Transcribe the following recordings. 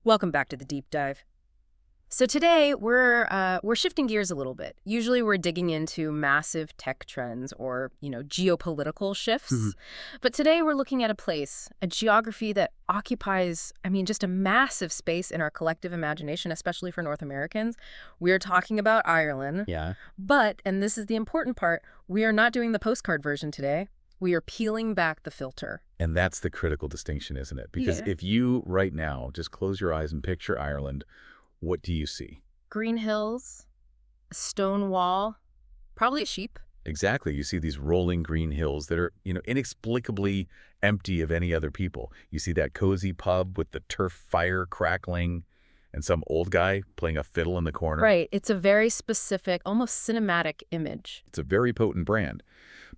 Welcome back to the deep dive. So today we're shifting gears a little bit. Usually we're digging into massive tech trends or, geopolitical shifts. But today we're looking at a place, a geography that occupies, just a massive space in our collective imagination, especially for North Americans. We're talking about Ireland. Yeah. But, and this is the important part, we are not doing the postcard version today. We are peeling back the filter. And that's the critical distinction, isn't it? Because if you right now just close your eyes and picture Ireland, what do you see? Green hills, a stone wall, probably a sheep. Exactly. You see these rolling green hills that are, inexplicably empty of any other people. You see that cozy pub with the turf fire crackling and some old guy playing a fiddle in the corner. Right. It's a very specific, almost cinematic image. It's a very potent brand.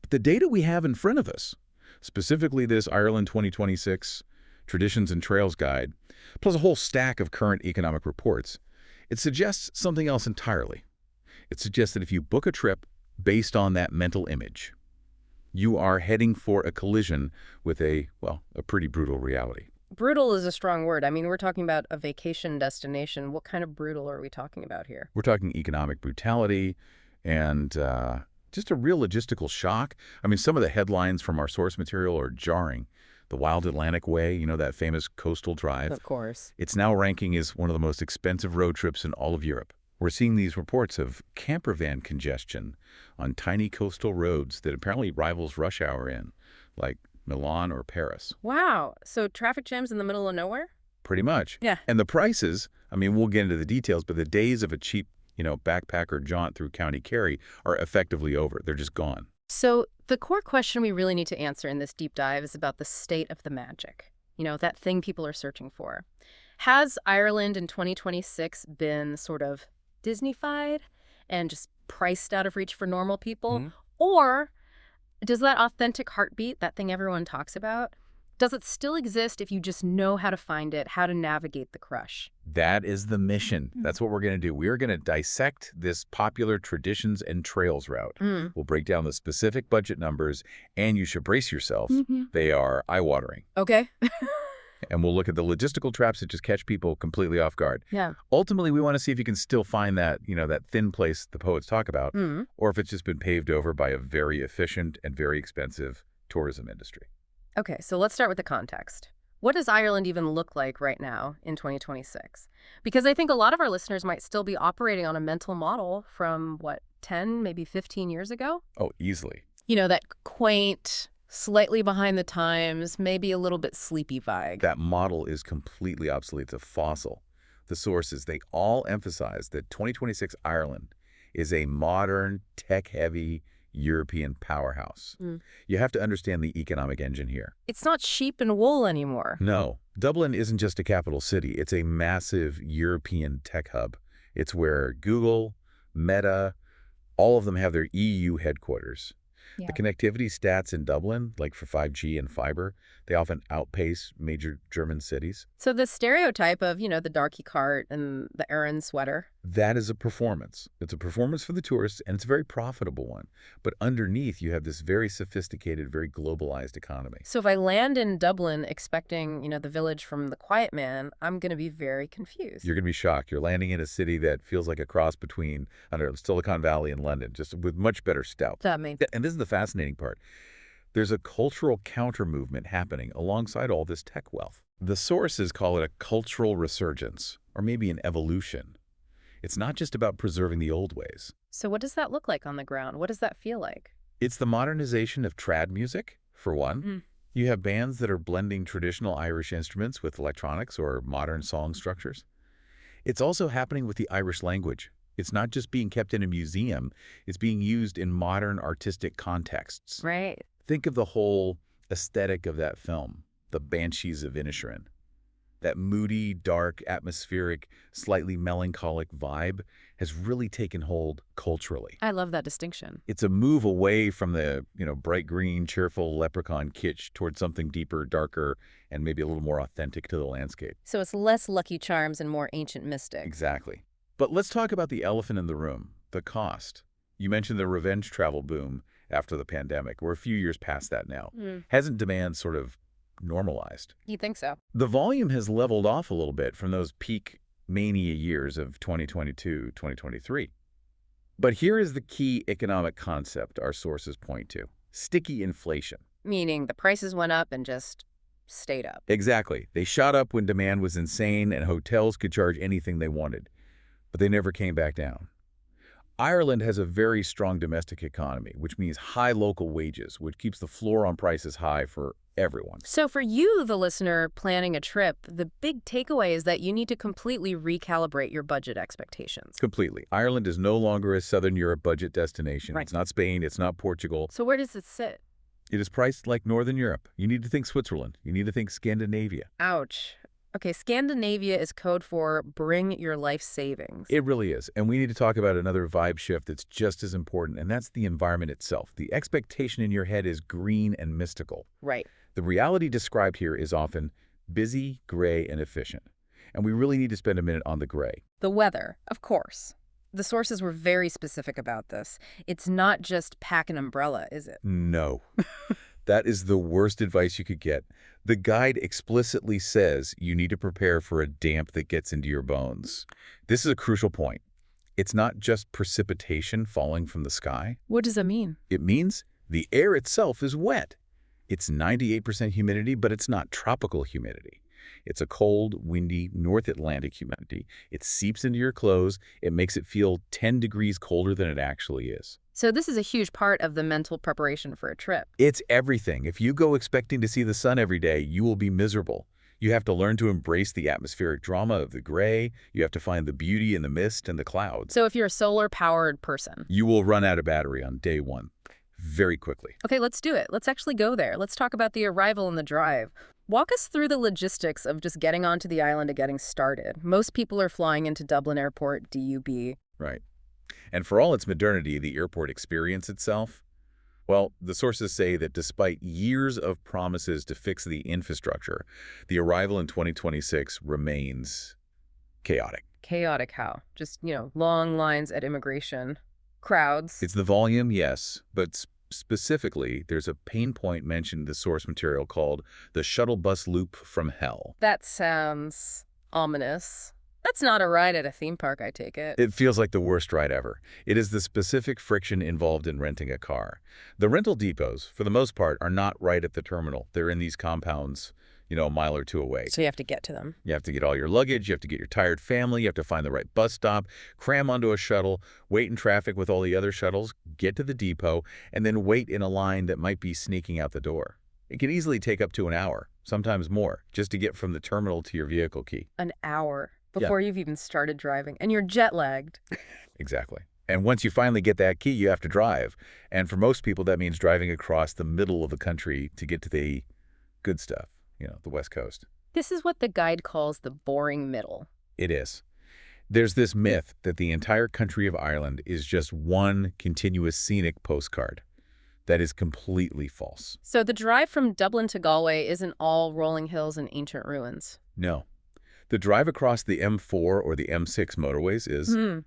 But the data we have in front of us, specifically this Ireland 2026 Traditions and Trails Guide, plus a whole stack of current economic reports, it suggests something else entirely. It suggests that if you book a trip based on that mental image, you are heading for a collision with a pretty brutal reality. Brutal is a strong word. We're talking about a vacation destination. What kind of brutal are we talking about here? We're talking economic brutality and just a real logistical shock. Some of the headlines from our source material are jarring. The Wild Atlantic Way, that famous coastal drive. Of course. It's now ranking as one of the most expensive road trips in all of Europe. We're seeing these reports of camper van congestion on tiny coastal roads that apparently rivals rush hour in, like Milan or Paris. Wow. So traffic jams in the middle of nowhere? Pretty much. Yeah. And the prices, we'll get into the details, but the days of a cheap, backpacker jaunt through County Kerry are effectively over. They're just gone. So the core question we really need to answer in this deep dive is about the state of the magic, that thing people are searching for. Has Ireland in 2026 been sort of Disney-fied and just priced out of reach for normal people? Or does that authentic heartbeat, that thing everyone talks about, does it still exist if you just know how to find it, how to navigate the crush? That is the mission. That's what we're going to do. We are going to dissect this popular Traditions and Trails route. We'll break down the specific budget numbers, and you should brace yourself. They are eye-watering. Okay. And we'll look at the logistical traps that just catch people completely off guard. Yeah. Ultimately, we want to see if you can still find that, that thin place the poets talk about, or if it's just been paved over by a very efficient and very expensive tourism industry. Okay, so let's start with the context. What does Ireland even look like right now in 2026? Because I think a lot of our listeners might still be operating on a mental model from, 10, maybe 15 years ago? Oh, easily. That quaint, slightly behind the times, maybe a little bit sleepy vibe. That model is completely obsolete. It's a fossil. The sources, they all emphasize that 2026 Ireland is a modern, tech-heavy European powerhouse. You have to understand the economic engine here. It's not sheep and wool anymore. No. Dublin isn't just a capital city. It's a massive European tech hub. It's where Google, Meta, all of them have their EU headquarters. Yeah. The connectivity stats in Dublin, like for 5G and fiber, they often outpace major German cities. So the stereotype of, the darky cart and the Aran sweater. That is a performance. It's a performance for the tourists, and it's a very profitable one. But underneath, you have this very sophisticated, very globalized economy. So if I land in Dublin expecting, the village from The Quiet Man, I'm going to be very confused. You're going to be shocked. You're landing in a city that feels like a cross between, Silicon Valley and London, just with much better stealth. That means. And this is the fascinating part. There's a cultural counter-movement happening alongside all this tech wealth. The sources call it a cultural resurgence, or maybe an evolution. It's not just about preserving the old ways. So what does that look like on the ground? What does that feel like? It's the modernization of trad music, for one. You have bands that are blending traditional Irish instruments with electronics or modern song structures. It's also happening with the Irish language. It's not just being kept in a museum. It's being used in modern artistic contexts. Right. Think of the whole aesthetic of that film, The Banshees of Inisherin. That moody, dark, atmospheric, slightly melancholic vibe has really taken hold culturally. I love that distinction. It's a move away from the, bright green, cheerful leprechaun kitsch towards something deeper, darker, and maybe a little more authentic to the landscape. So it's less Lucky Charms and more ancient mystic. Exactly. But let's talk about the elephant in the room, the cost. You mentioned the revenge travel boom after the pandemic. We're a few years past that now. Hasn't demand sort of normalized. You think so? The volume has leveled off a little bit from those peak mania years of 2022, 2023. But here is the key economic concept our sources point to: sticky inflation. Meaning the prices went up and just stayed up. Exactly. They shot up when demand was insane and hotels could charge anything they wanted, but they never came back down. Ireland has a very strong domestic economy, which means high local wages, which keeps the floor on prices high for everyone. So for you, the listener planning a trip, the big takeaway is that you need to completely recalibrate your budget expectations. Completely. Ireland is no longer a Southern Europe budget destination. Right. It's not Spain. It's not Portugal. So where does it sit? It is priced like Northern Europe. You need to think Switzerland. You need to think Scandinavia. Ouch. Okay, Scandinavia is code for bring your life savings. It really is. And we need to talk about another vibe shift that's just as important, and that's the environment itself. The expectation in your head is green and mystical. Right. The reality described here is often busy, gray, and efficient. And we really need to spend a minute on the gray. The weather, of course. The sources were very specific about this. It's not just pack an umbrella, is it? No. That is the worst advice you could get. The guide explicitly says you need to prepare for a damp that gets into your bones. This is a crucial point. It's not just precipitation falling from the sky. What does that mean? It means the air itself is wet. It's 98% humidity, but it's not tropical humidity. It's a cold, windy, North Atlantic humidity. It seeps into your clothes. It makes it feel 10 degrees colder than it actually is. So this is a huge part of the mental preparation for a trip. It's everything. If you go expecting to see the sun every day, you will be miserable. You have to learn to embrace the atmospheric drama of the gray. You have to find the beauty in the mist and the clouds. So if you're a solar-powered person. You will run out of battery on day one very quickly. Okay, let's do it. Let's actually go there. Let's talk about the arrival and the drive. Walk us through the logistics of just getting onto the island and getting started. Most people are flying into Dublin Airport, DUB. Right. And for all its modernity, the airport experience itself, well, the sources say that despite years of promises to fix the infrastructure, the arrival in 2026 remains chaotic. Chaotic how? Just, long lines at immigration, crowds. It's the volume, yes, but specifically, there's a pain point mentioned in the source material called the shuttle bus loop from hell. That sounds ominous. That's not a ride at a theme park, I take it. It feels like the worst ride ever. It is the specific friction involved in renting a car. The rental depots, for the most part, are not right at the terminal. They're in these compounds, a mile or two away. So you have to get to them. You have to get all your luggage, you have to get your tired family, you have to find the right bus stop, cram onto a shuttle, wait in traffic with all the other shuttles, get to the depot, and then wait in a line that might be sneaking out the door. It can easily take up to an hour, sometimes more, just to get from the terminal to your vehicle key. An hour before you've even started driving, and you're jet-lagged. Exactly. And once you finally get that key, you have to drive. And for most people, that means driving across the middle of the country to get to the good stuff, the West Coast. This is what the guide calls the boring middle. It is. There's this myth that the entire country of Ireland is just one continuous scenic postcard. That is completely false. So the drive from Dublin to Galway isn't all rolling hills and ancient ruins. No. The drive across the M4 or the M6 motorways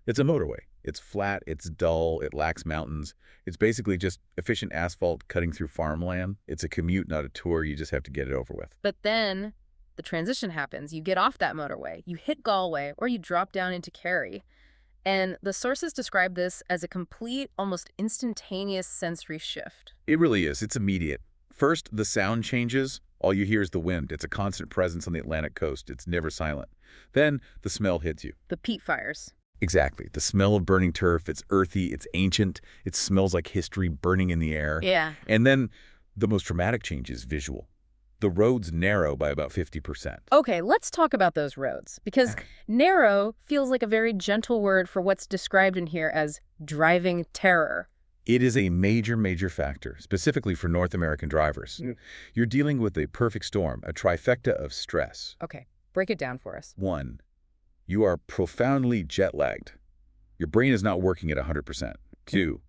it's a motorway. It's flat, it's dull, it lacks mountains. It's basically just efficient asphalt cutting through farmland. It's a commute, not a tour. You just have to get it over with. But then the transition happens. You get off that motorway, you hit Galway, or you drop down into Kerry. And the sources describe this as a complete, almost instantaneous sensory shift. It really is. It's immediate. First, the sound changes. All you hear is the wind. It's a constant presence on the Atlantic coast. It's never silent. Then the smell hits you. The peat fires. Exactly. The smell of burning turf. It's earthy. It's ancient. It smells like history burning in the air. Yeah. And then the most dramatic change is visual. The roads narrow by about 50%. Okay, let's talk about those roads, because narrow feels like a very gentle word for what's described in here as driving terror. It is a major, major factor, specifically for North American drivers. You're dealing with a perfect storm, a trifecta of stress. Okay, break it down for us. 1, you are profoundly jet-lagged. Your brain is not working at 100%. 2,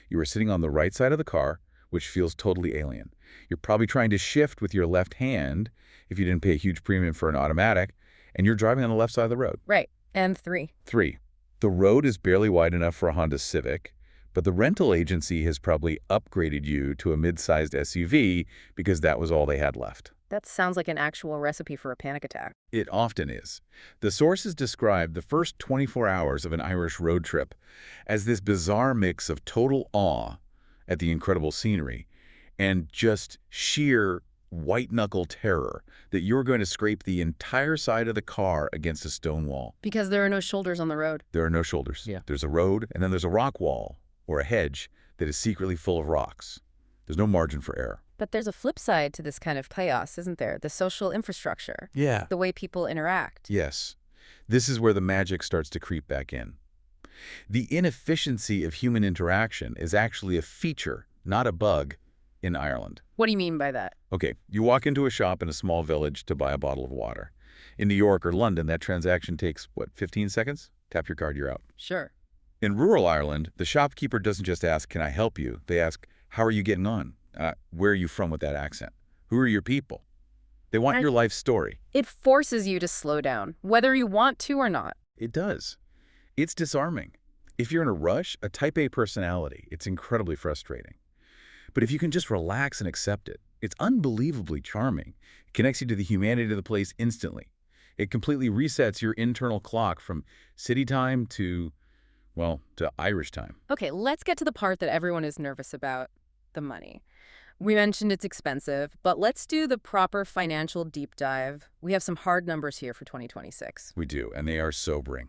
you are sitting on the right side of the car, which feels totally alien. You're probably trying to shift with your left hand if you didn't pay a huge premium for an automatic, and you're driving on the left side of the road. Right, and 3. 3, the road is barely wide enough for a Honda Civic, but the rental agency has probably upgraded you to a mid-sized SUV because that was all they had left. That sounds like an actual recipe for a panic attack. It often is. The sources describe the first 24 hours of an Irish road trip as this bizarre mix of total awe at the incredible scenery and just sheer white-knuckle terror that you're going to scrape the entire side of the car against a stone wall. Because there are no shoulders on the road. There are no shoulders. Yeah. There's a road, and then there's a rock wall or a hedge that is secretly full of rocks. There's no margin for error. But there's a flip side to this kind of chaos, isn't there? The social infrastructure. Yeah. The way people interact. Yes. This is where the magic starts to creep back in. The inefficiency of human interaction is actually a feature, not a bug, in Ireland. What do you mean by that? Okay, you walk into a shop in a small village to buy a bottle of water. In New York or London, that transaction takes, 15 seconds? Tap your card, you're out. Sure. In rural Ireland, the shopkeeper doesn't just ask, "Can I help you?" They ask, "How are you getting on? Where are you from with that accent? Who are your people?" They want your life story. It forces you to slow down, whether you want to or not. It does. It's disarming. If you're in a rush, a type A personality, it's incredibly frustrating. But if you can just relax and accept it, it's unbelievably charming. It connects you to the humanity of the place instantly. It completely resets your internal clock from city time to Irish time. Okay, let's get to the part that everyone is nervous about, the money. We mentioned it's expensive, but let's do the proper financial deep dive. We have some hard numbers here for 2026. We do, and they are sobering.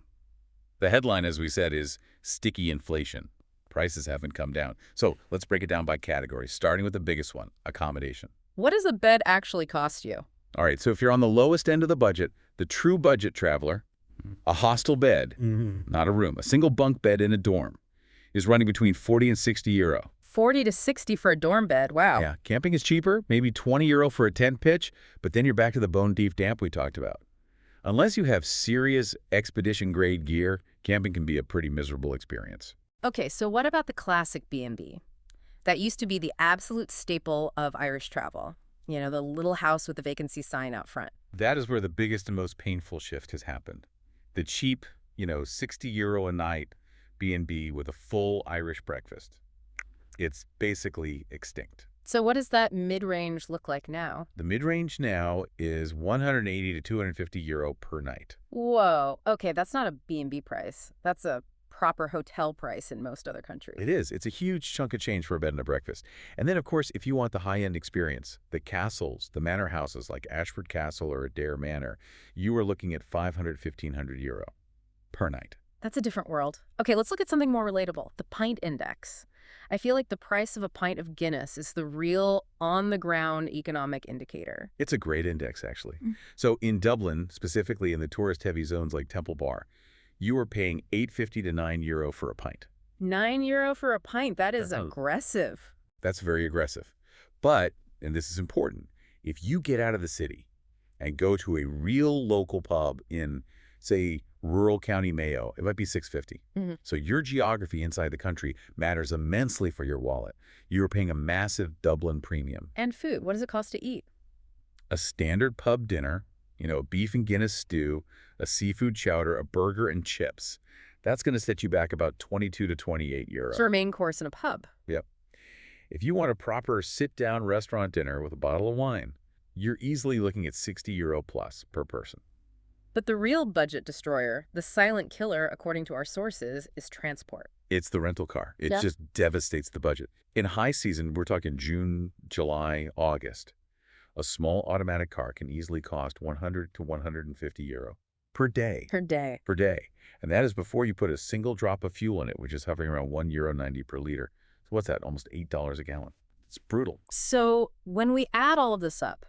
The headline, as we said, is sticky inflation. Prices haven't come down. So let's break it down by category, starting with the biggest one, accommodation. What does a bed actually cost you? All right, so if you're on the lowest end of the budget, the true budget traveler, a hostel bed, not a room, a single bunk bed in a dorm, is running between 40 and 60 euro. 40 to 60 for a dorm bed, wow. Yeah, camping is cheaper, maybe 20 euro for a tent pitch, but then you're back to the bone-deep damp we talked about. Unless you have serious expedition-grade gear, camping can be a pretty miserable experience. Okay, so what about the classic B&B? That used to be the absolute staple of Irish travel. You know, the little house with the vacancy sign out front. That is where the biggest and most painful shift has happened. The cheap, 60 euro a night B&B with a full Irish breakfast. It's basically extinct. So what does that mid-range look like now? The mid-range now is 180 to 250 euro per night. Whoa, okay, that's not a B&B price. That's a proper hotel price in most other countries. It is. It's a huge chunk of change for a bed and a breakfast. And then, of course, if you want the high-end experience, the castles, the manor houses like Ashford Castle or Adair Manor, you are looking at 500, 1,500 euro per night. That's a different world. Okay, let's look at something more relatable, the pint index. I feel like the price of a pint of Guinness is the real on-the-ground economic indicator. It's a great index, actually. So in Dublin, specifically in the tourist-heavy zones like Temple Bar, you are paying 8.50 to 9 euro for a pint. 9 euro for a pint, that is aggressive. That's very aggressive. But, and this is important, if you get out of the city and go to a real local pub in, say, rural County Mayo, it might be 6.50. So your geography inside the country matters immensely for your wallet. You're paying a massive Dublin premium. And food, what does it cost to eat? A standard pub dinner, a beef and Guinness stew, a seafood chowder, a burger, and chips. That's going to set you back about 22 to 28 euro. For a main course in a pub. Yep. If you want a proper sit-down restaurant dinner with a bottle of wine, you're easily looking at 60 euro plus per person. But the real budget destroyer, the silent killer, according to our sources, is transport. It's the rental car. It just devastates the budget. In high season, we're talking June, July, August. A small automatic car can easily cost 100 to 150 euro per day. Per day. Per day. And that is before you put a single drop of fuel in it, which is hovering around €1.90 per liter. So what's that? Almost $8 a gallon. It's brutal. So when we add all of this up,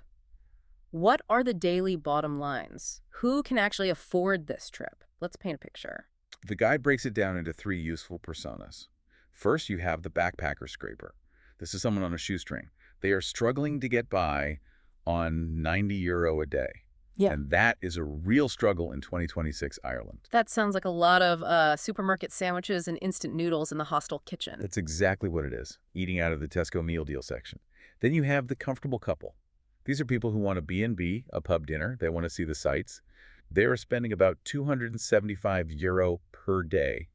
what are the daily bottom lines? Who can actually afford this trip? Let's paint a picture. The guide breaks it down into 3 useful personas. First, you have the backpacker scraper. This is someone on a shoestring. They are struggling to get by on 90 euro a day. Yeah. And that is a real struggle in 2026 Ireland. That sounds like a lot of supermarket sandwiches and instant noodles in the hostel kitchen. That's exactly what it is, eating out of the Tesco meal deal section. Then you have the comfortable couple. These are people who want a B&B, a pub dinner. They want to see the sights. They are spending about 275 euro per day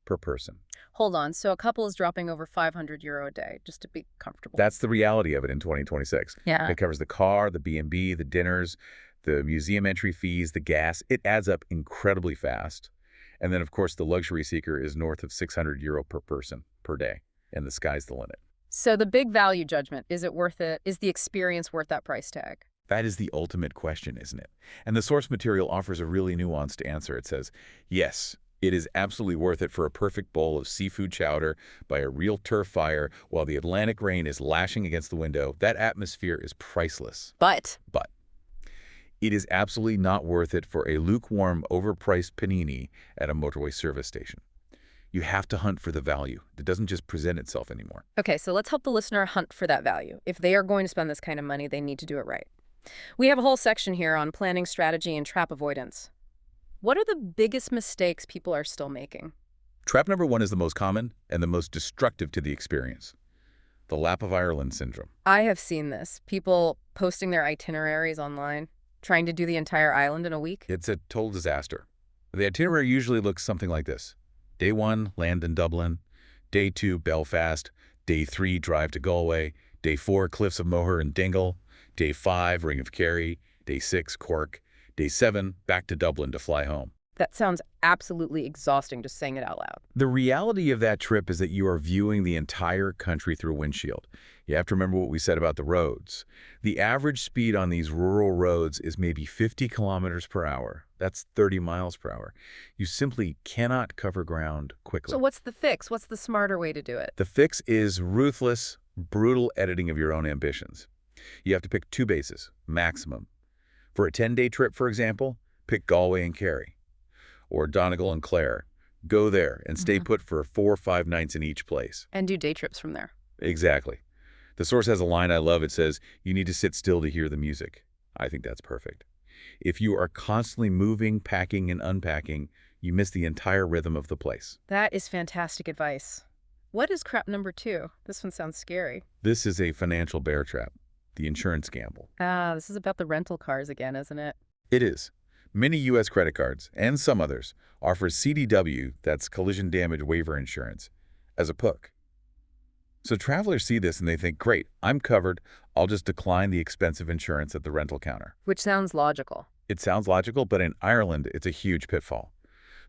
per person. Hold on, so a couple is dropping over €500 a day just to be comfortable. That's the reality of it in 2026. Yeah. It covers the car, the B&B, the dinners, the museum entry fees, the gas. It adds up incredibly fast. And then, of course, the luxury seeker is north of €600 per person per day, and the sky's the limit. So the big value judgment, is it worth it? Is the experience worth that price tag? That is the ultimate question, isn't it? And the source material offers a really nuanced answer. It says, yes, it is absolutely worth it for a perfect bowl of seafood chowder by a real turf fire while the Atlantic rain is lashing against the window. That atmosphere is priceless. But But it is absolutely not worth it for a lukewarm, overpriced panini at a motorway service station. You have to hunt for the value. It doesn't just present itself anymore. okay, so let's help the listener hunt for that value. If they are going to spend this kind of money, they need to do it right. We have a whole section here on planning strategy and trap avoidance. What are the biggest mistakes people are still making? Trap number one is the most common and the most destructive to the experience. The Lap of Ireland syndrome. I have seen this. People posting their itineraries online, trying to do the entire island in a week. It's a total disaster. The itinerary usually looks something like this. Day 1, land in Dublin. Day 2, Belfast. Day 3, drive to Galway. Day 4, Cliffs of Moher and Dingle. Day 5, Ring of Kerry. Day 6, Cork. Day 7, back to Dublin to fly home. That sounds absolutely exhausting just saying it out loud. The reality of that trip is that you are viewing the entire country through a windshield. You have to remember what we said about the roads. The average speed on these rural roads is maybe 50 kilometers per hour. That's 30 miles per hour. You simply cannot cover ground quickly. So what's the fix? What's the smarter way to do it? The fix is ruthless, brutal editing of your own ambitions. You have to pick 2 bases, maximum. For a 10-day trip, for example, pick Galway and Kerry, or Donegal and Clare. Go there and stay put for 4 or 5 nights in each place. And do day trips from there. Exactly. The source has a line I love. It says, you need to sit still to hear the music. I think that's perfect. If you are constantly moving, packing, and unpacking, you miss the entire rhythm of the place. That is fantastic advice. What is crap number 2? This one sounds scary. This is a financial bear trap, the insurance gamble. This is about the rental cars again, isn't it? It is. Many U.S. credit cards, and some others, offer CDW, that's collision damage waiver insurance, as a PUC. So travelers see this and they think, great, I'm covered. I'll just decline the expensive insurance at the rental counter. Which sounds logical. It sounds logical, but in Ireland, it's a huge pitfall.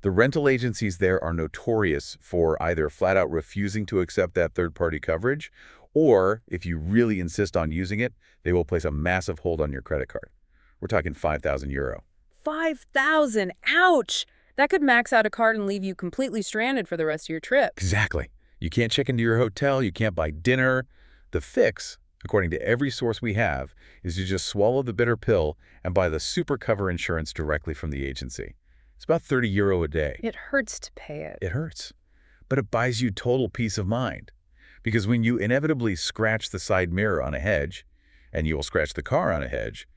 The rental agencies there are notorious for either flat out refusing to accept that third-party coverage, or if you really insist on using it, they will place a massive hold on your credit card. We're talking €5,000. 5,000! Ouch! That could max out a card and leave you completely stranded for the rest of your trip. Exactly. You can't check into your hotel, you can't buy dinner. The fix, according to every source we have, is to just swallow the bitter pill and buy the super cover insurance directly from the agency. It's about €30 a day. It hurts to pay it. It hurts, but it buys you total peace of mind. Because when you inevitably scratch the side mirror on a hedge, and you will scratch the car on a hedge,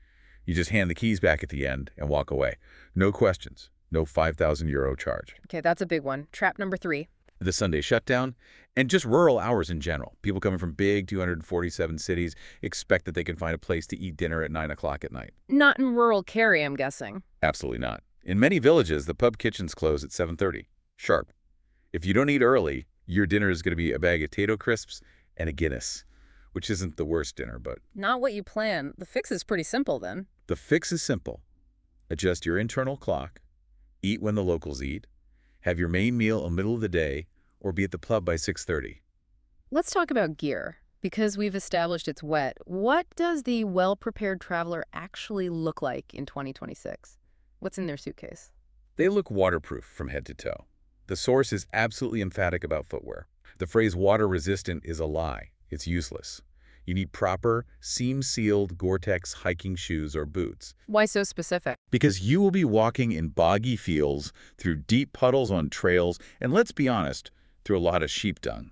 you just hand the keys back at the end and walk away. No questions, no €5,000 charge. Okay, that's a big one. Trap number 3. The Sunday shutdown, and just rural hours in general. People coming from big 247 cities expect that they can find a place to eat dinner at 9 o'clock at night. Not in rural Kerry, I'm guessing. Absolutely not. In many villages, the pub kitchens close at 7:30, sharp. If you don't eat early, your dinner is going to be a bag of Tato crisps and a Guinness, which isn't the worst dinner, but Not what you plan. The fix is pretty simple then. the fix is simple. Adjust your internal clock, eat when the locals eat, have your main meal in the middle of the day, or be at the pub by 6:30. Let's talk about gear. Because we've established it's wet, what does the well-prepared traveler actually look like in 2026? What's in their suitcase? They look waterproof from head to toe. The source is absolutely emphatic about footwear. The phrase water-resistant is a lie. It's useless. You need proper, seam-sealed Gore-Tex hiking shoes or boots. Why so specific? Because you will be walking in boggy fields, through deep puddles on trails, and let's be honest, through a lot of sheep dung.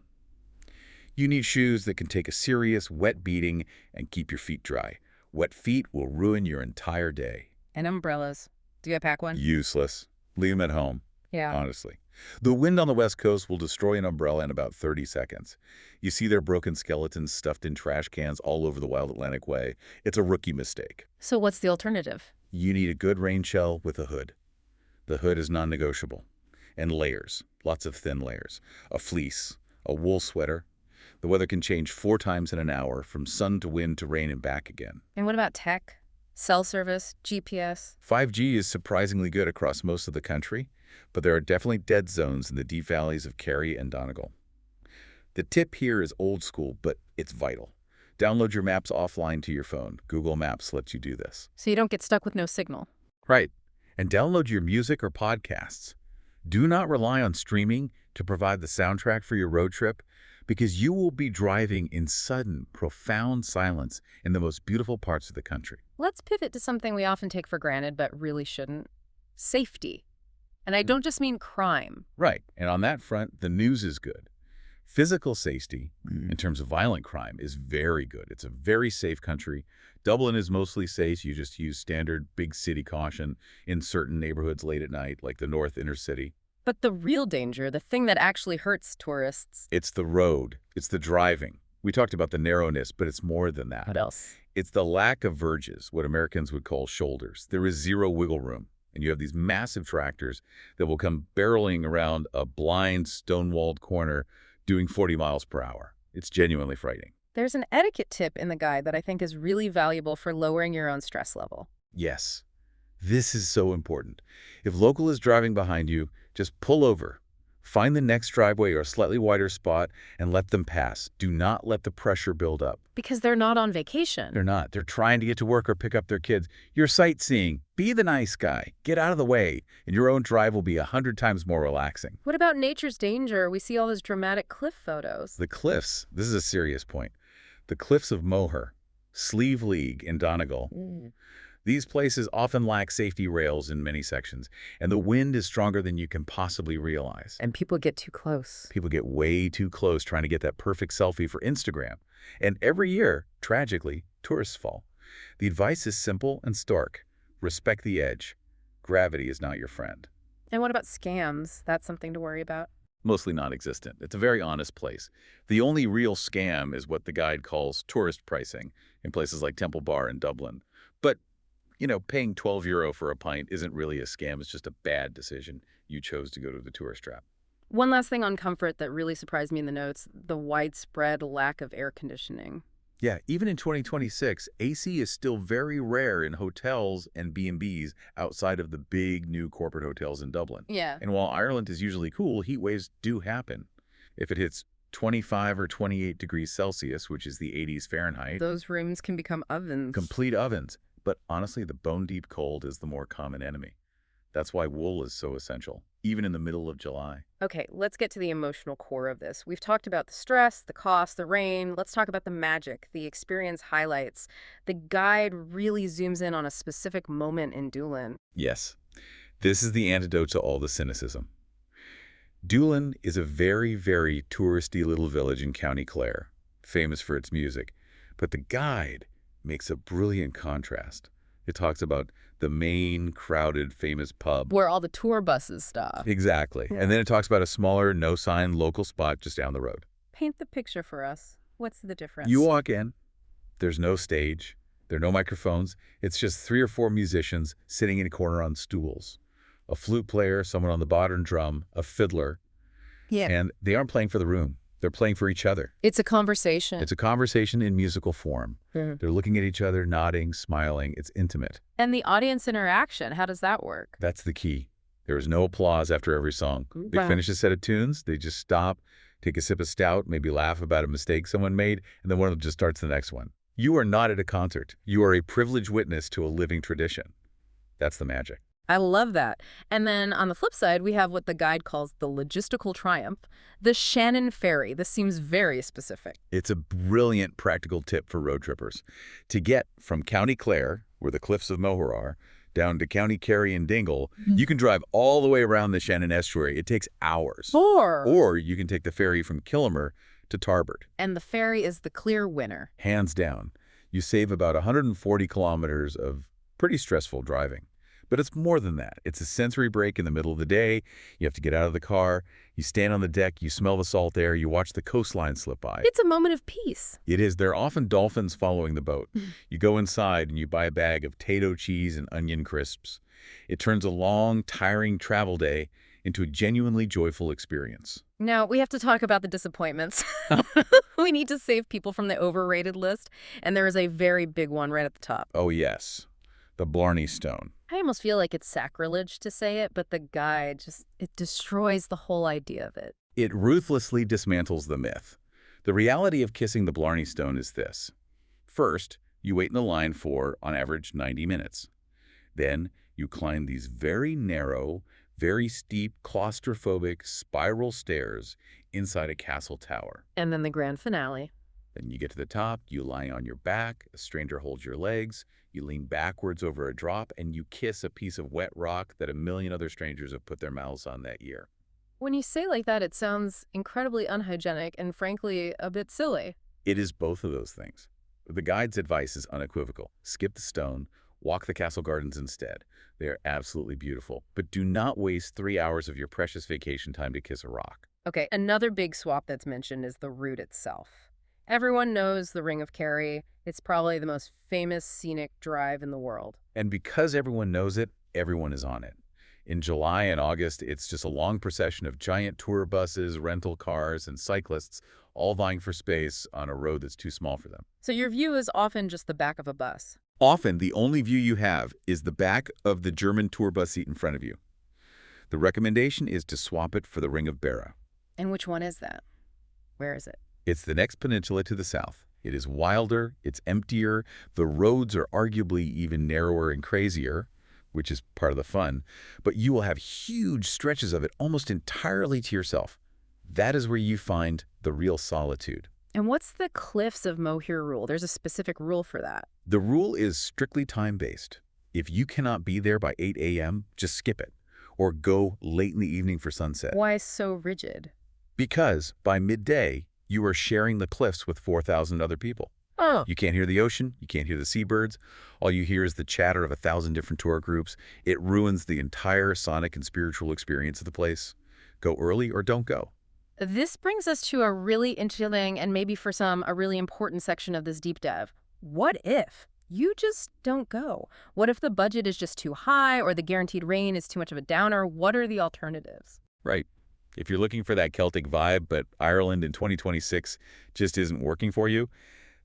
You need shoes that can take a serious wet beating and keep your feet dry. Wet feet will ruin your entire day. And umbrellas. Do I pack one? Useless. Leave them at home, Yeah. honestly. The wind on the West Coast will destroy an umbrella in about 30 seconds. You see their broken skeletons stuffed in trash cans all over the Wild Atlantic Way. It's a rookie mistake. So what's the alternative? You need a good rain shell with a hood. The hood is non-negotiable. And layers, lots of thin layers. A fleece, a wool sweater. The weather can change 4 times in an hour, from sun to wind to rain and back again. And what about tech? Cell service, GPS? 5G is surprisingly good across most of the country, but there are definitely dead zones in the deep valleys of Kerry and Donegal. The tip here is old school, but it's vital. Download your maps offline to your phone. Google Maps lets you do this. So you don't get stuck with no signal. Right. And download your music or podcasts. Do not rely on streaming to provide the soundtrack for your road trip, because you will be driving in sudden, profound silence in the most beautiful parts of the country. Let's pivot to something we often take for granted but really shouldn't. Safety. And I don't just mean crime. Right. And on that front, the news is good. Physical safety, in terms of violent crime, is very good. It's a very safe country. Dublin is mostly safe. You just use standard big city caution in certain neighborhoods late at night, like the North Inner City. But the real danger, the thing that actually hurts tourists. It's the road. It's the driving. We talked about the narrowness, but it's more than that. What else? It's the lack of verges, what Americans would call shoulders. There is zero wiggle room. And you have these massive tractors that will come barreling around a blind, stone-walled corner doing 40 miles per hour. It's genuinely frightening. There's an etiquette tip in the guide that I think is really valuable for lowering your own stress level. Yes, this is so important. If local is driving behind you, just pull over. Find the next driveway or a slightly wider spot and let them pass. Do not let the pressure build up. Because they're not on vacation. They're not. They're trying to get to work or pick up their kids. You're sightseeing. Be the nice guy. Get out of the way, and your own drive will be 100 times more relaxing. What about nature's danger? We see all those dramatic cliff photos. The cliffs. This is a serious point. The cliffs of Moher, Slieve League in Donegal. These places often lack safety rails in many sections, and the wind is stronger than you can possibly realize. And people get too close. People get way too close trying to get that perfect selfie for Instagram. And every year, tragically, tourists fall. The advice is simple and stark. Respect the edge. Gravity is not your friend. And what about scams? That's something to worry about. Mostly non-existent. It's a very honest place. The only real scam is what the guide calls tourist pricing in places like Temple Bar in Dublin. But paying €12 for a pint isn't really a scam. It's just a bad decision. You chose to go to the tourist trap. One last thing on comfort that really surprised me in the notes, the widespread lack of air conditioning. Yeah, even in 2026, AC is still very rare in hotels and B&Bs outside of the big new corporate hotels in Dublin. Yeah. And while Ireland is usually cool, heat waves do happen. If it hits 25 or 28 degrees Celsius, which is the 80s Fahrenheit, Those rooms can become ovens. complete ovens. But honestly, the bone-deep cold is the more common enemy. That's why wool is so essential, even in the middle of July. Okay, let's get to the emotional core of this. We've talked about the stress, the cost, the rain. Let's talk about the magic, the experience highlights. The guide really zooms in on a specific moment in Doolin. Yes, this is the antidote to all the cynicism. Doolin is a very, very touristy little village in County Clare, famous for its music. But the guide makes a brilliant contrast. It talks about the main, crowded, famous pub. Where all the tour buses stop. Exactly. Yeah. And then it talks about a smaller, no-sign local spot just down the road. Paint the picture for us. What's the difference? You walk in, there's no stage, there are no microphones. It's just 3 or 4 musicians sitting in a corner on stools. A flute player, someone on the bottom drum, a fiddler. Yeah. And they aren't playing for the room. They're playing for each other. It's a conversation. It's a conversation in musical form. They're looking at each other, nodding, smiling. It's intimate. And the audience interaction, how does that work? That's the key. There is no applause after every song. They Wow. finish a set of tunes, they just stop, take a sip of stout, maybe laugh about a mistake someone made, and then one of them just starts the next one. You are not at a concert. You are a privileged witness to a living tradition. That's the magic. I love that. And then on the flip side, we have what the guide calls the logistical triumph, the Shannon Ferry. This seems very specific. It's a brilliant practical tip for road trippers. To get from County Clare, where the cliffs of Moher are, down to County Kerry and Dingle, you can drive all the way around the Shannon Estuary. It takes hours. Or you can take the ferry from Killimer to Tarbert. And the ferry is the clear winner. Hands down. You save about 140 kilometers of pretty stressful driving. But it's more than that. It's a sensory break in the middle of the day. You have to get out of the car. You stand on the deck. You smell the salt air. You watch the coastline slip by. It's a moment of peace. It is. There are often dolphins following the boat. You go inside and you buy a bag of Tato cheese and onion crisps. It turns a long, tiring travel day into a genuinely joyful experience. Now, we have to talk about the disappointments. We need to save people from the overrated list, and there is a very big one right at the top. Oh yes, the Blarney Stone. I almost feel like it's sacrilege to say it, but the guide it destroys the whole idea of it. It ruthlessly dismantles the myth. The reality of kissing the Blarney Stone is this. First, you wait in the line for, on average, 90 minutes. Then, you climb these very narrow, very steep, claustrophobic spiral stairs inside a castle tower. And then the grand finale. Then you get to the top, you lie on your back, a stranger holds your legs, you lean backwards over a drop, and you kiss a piece of wet rock that a million other strangers have put their mouths on that year. When you say like that, it sounds incredibly unhygienic and frankly a bit silly. It is both of those things. The guide's advice is unequivocal. Skip the stone, walk the castle gardens instead. They are absolutely beautiful, but do not waste 3 hours of your precious vacation time to kiss a rock. Okay, another big swap that's mentioned is the route itself. Everyone knows the Ring of Kerry. It's probably the most famous scenic drive in the world. And because everyone knows it, everyone is on it. In July and August, it's just a long procession of giant tour buses, rental cars, and cyclists all vying for space on a road that's too small for them. So your view is often just the back of a bus. Often, the only view you have is the back of the German tour bus seat in front of you. The recommendation is to swap it for the Ring of Beara. And which one is that? Where is it? It's the next peninsula to the south. It is wilder, it's emptier, the roads are arguably even narrower and crazier, which is part of the fun, but you will have huge stretches of it almost entirely to yourself. That is where you find the real solitude. And what's the Cliffs of Moher rule? There's a specific rule for that. The rule is strictly time-based. If you cannot be there by 8 a.m., just skip it, or go late in the evening for sunset. Why so rigid? Because by midday, you are sharing the cliffs with 4,000 other people. Oh. You can't hear the ocean. You can't hear the seabirds. All you hear is the chatter of 1,000 different tour groups. It ruins the entire sonic and spiritual experience of the place. Go early or don't go. This brings us to a really interesting and maybe for some a really important section of this deep dive. What if you just don't go? What if the budget is just too high or the guaranteed rain is too much of a downer? What are the alternatives? Right. If you're looking for that Celtic vibe, but Ireland in 2026 just isn't working for you,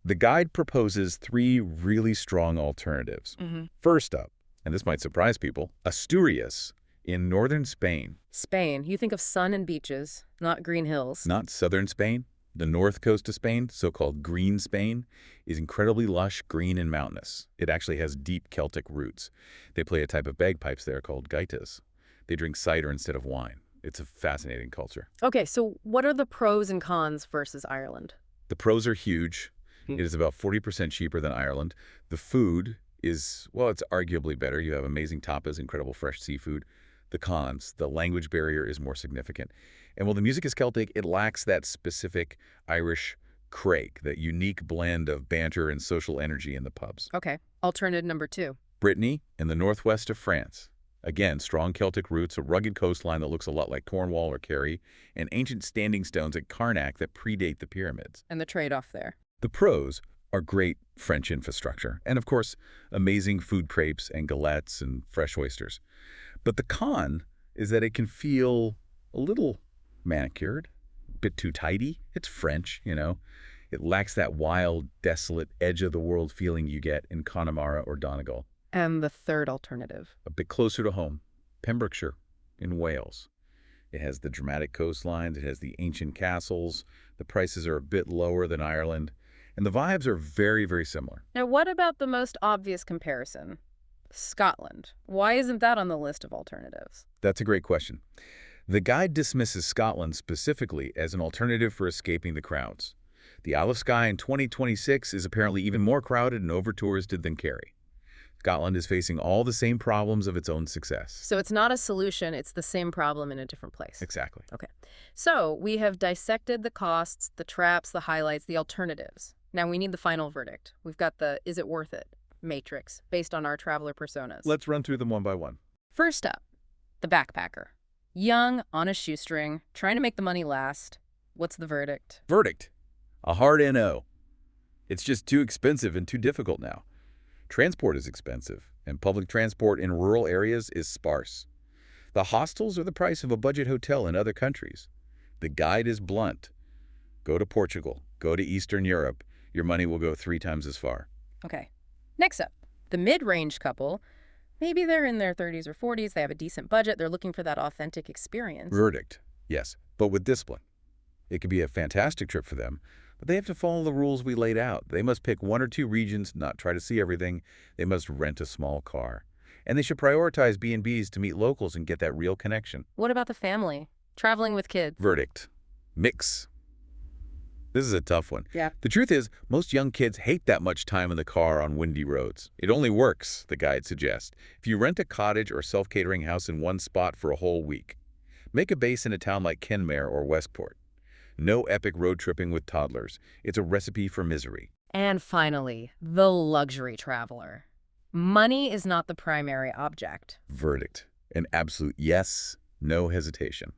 the guide proposes 3 really strong alternatives. First up, and this might surprise people, Asturias in northern Spain. Spain. You think of sun and beaches, not green hills. Not southern Spain. The north coast of Spain, so-called green Spain, is incredibly lush, green, and mountainous. It actually has deep Celtic roots. They play a type of bagpipes there called gaitas. They drink cider instead of wine. It's a fascinating culture. Okay, so what are the pros and cons versus Ireland? The pros are huge. It is about 40% cheaper than Ireland. The food is, well, it's arguably better. You have amazing tapas, incredible fresh seafood. The cons, the language barrier is more significant. And while the music is Celtic, it lacks that specific Irish craig, that unique blend of banter and social energy in the pubs. Okay, alternative number 2. Brittany in the northwest of France. Again, strong Celtic roots, a rugged coastline that looks a lot like Cornwall or Kerry, and ancient standing stones at Karnak that predate the pyramids. And the trade-off there. The pros are great French infrastructure, and of course, amazing food crepes and galettes and fresh oysters. But the con is that it can feel a little manicured, a bit too tidy. It's French, you know. It lacks that wild, desolate, edge-of-the-world feeling you get in Connemara or Donegal. And the third alternative. A bit closer to home, Pembrokeshire in Wales. It has the dramatic coastlines, it has the ancient castles, the prices are a bit lower than Ireland, and the vibes are very, very similar. Now, what about the most obvious comparison? Scotland. Why isn't that on the list of alternatives? That's a great question. The guide dismisses Scotland specifically as an alternative for escaping the crowds. The Isle of Skye in 2026 is apparently even more crowded and over-touristed than Kerry. Scotland is facing all the same problems of its own success. So it's not a solution, it's the same problem in a different place. Exactly. Okay. So we have dissected the costs, the traps, the highlights, the alternatives. Now we need the final verdict. We've got the is it worth it matrix based on our traveler personas. Let's run through them one by one. First up, the backpacker. Young, on a shoestring, trying to make the money last. What's the verdict? Verdict. A hard NO. It's just too expensive and too difficult now. Transport is expensive, and public transport in rural areas is sparse. The hostels are the price of a budget hotel in other countries. The guide is blunt. Go to Portugal. Go to Eastern Europe. Your money will go 3 times as far. Okay. Next up, the mid-range couple. Maybe they're in their 30s or 40s, they have a decent budget, they're looking for that authentic experience. Verdict. Yes, but with discipline. It could be a fantastic trip for them, but they have to follow the rules we laid out. They must pick 1 or 2 regions, not try to see everything. They must rent a small car. And they should prioritize B&Bs to meet locals and get that real connection. What about the family? Traveling with kids? Verdict. Mix. This is a tough one. Yeah. The truth is, most young kids hate that much time in the car on windy roads. It only works, the guide suggests, if you rent a cottage or self-catering house in one spot for a whole week. Make a base in a town like Kenmare or Westport. No epic road tripping with toddlers. It's a recipe for misery. And finally, the luxury traveler. Money is not the primary object. Verdict. An absolute yes, no hesitation.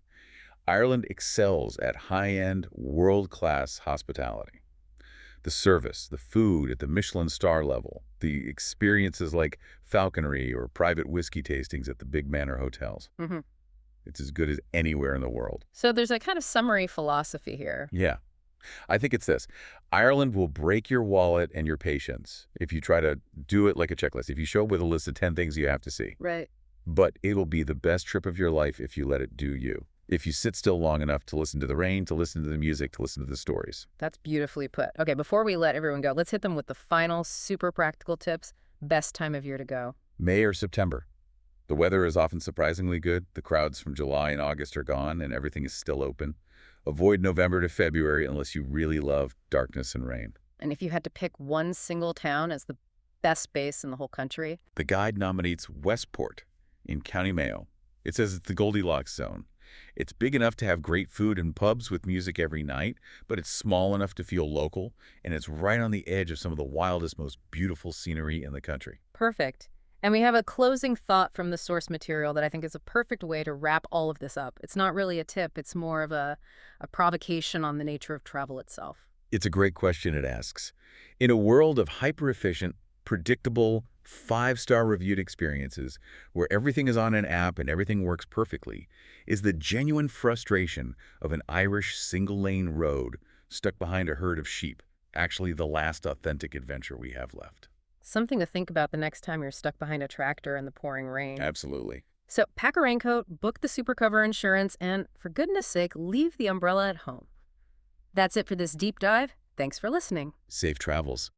Ireland excels at high-end, world-class hospitality. The service, the food at the Michelin star level, the experiences like falconry or private whiskey tastings at the big manor hotels. Mm-hmm. It's as good as anywhere in the world. So there's a kind of summary philosophy here. Yeah. I think it's this. Ireland will break your wallet and your patience if you try to do it like a checklist, if you show up with a list of 10 things you have to see. Right. But it'll be the best trip of your life if you let it do you. If you sit still long enough to listen to the rain, to listen to the music, to listen to the stories. That's beautifully put. Okay, before we let everyone go, let's hit them with the final super practical tips. Best time of year to go. May or September. The weather is often surprisingly good. The crowds from July and August are gone, and everything is still open. Avoid November to February unless you really love darkness and rain. And if you had to pick one single town as the best base in the whole country? The guide nominates Westport in County Mayo. It says it's the Goldilocks zone. It's big enough to have great food and pubs with music every night, but it's small enough to feel local, and it's right on the edge of some of the wildest, most beautiful scenery in the country. Perfect. And we have a closing thought from the source material that I think is a perfect way to wrap all of this up. It's not really a tip. It's more of a provocation on the nature of travel itself. It's a great question it asks. In a world of hyper-efficient, predictable, 5-star reviewed experiences where everything is on an app and everything works perfectly, is the genuine frustration of an Irish single-lane road stuck behind a herd of sheep actually the last authentic adventure we have left? Something to think about the next time you're stuck behind a tractor in the pouring rain. Absolutely. So pack a raincoat, book the supercover insurance, and for goodness sake, leave the umbrella at home. That's it for this deep dive. Thanks for listening. Safe travels.